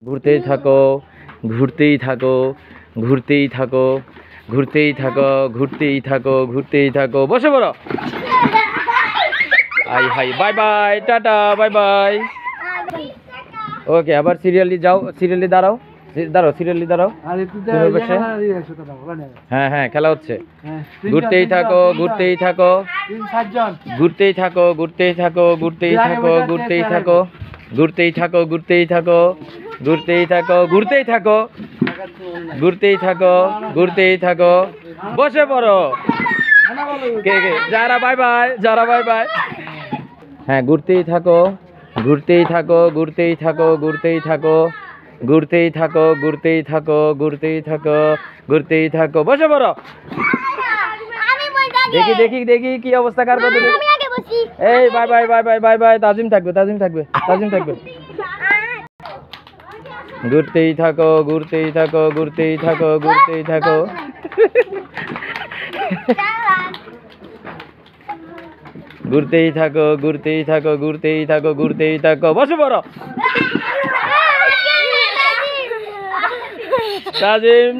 ঘুরতেই থাকো, ঘুরতেই থাকো, ঘুরতেই থাকো, ঘুরতেই থাকো, ঘুরতেই থাকো, ঘুরতেই থাকো। বসে পড়ো। Hi hi, bye bye, tata, bye bye. Okay, আবার সিরিয়ালি যাও, সিরিয়ালি দাঁড়াও, দাঁড়াও, সিরিয়ালি দাঁড়াও। হ্যাঁ হ্যাঁ, খেলা হচ্ছে। ঘুরতেই থাকো, ঘুরতেই থাকো, ঘুরতেই থাকো, ঘুরতেই থাকো, ঘুরতেই থাকো, ঘুরতেই থাকো, ঘুরতেই থাকো, ঘুরতেই থাকো, ঘুরতেই থাকো, ঘুরতেই থাকো, ঘুরতেই থাকো, ঘুরতেই থাকো। বসে পড়ো। কে কে? যারা বাই বাই, যারা বাই বাই। হ্যাঁ, ঘুরতেই থাকো, ঘুরতেই থাকো, ঘুরতেই থাকো, ঘুরতেই থাকো, ঘুরতেই থাকো, ঘুরতেই থাকো, ঘুরতেই থাকো, ঘুরতেই থাকো। বসে পড়ো। দেখি দেখি দেখি কি অবস্থা, কার কত। এই bye bye, bye bye, bye bye. তাজিম থাকবে, তাজিম থাকবে, তাজিম থাকবে। ঘুরতেই থাকো, ঘুরতেই থাকো, ঘুরতেই থাকো, ঘুরতেই থাকো। ঘুরতেই থাকো, ঘুরতেই থাকো, ঘুরতেই থাকো, ঘুরতেই থাকো। বসে পড়ো। তাজিম।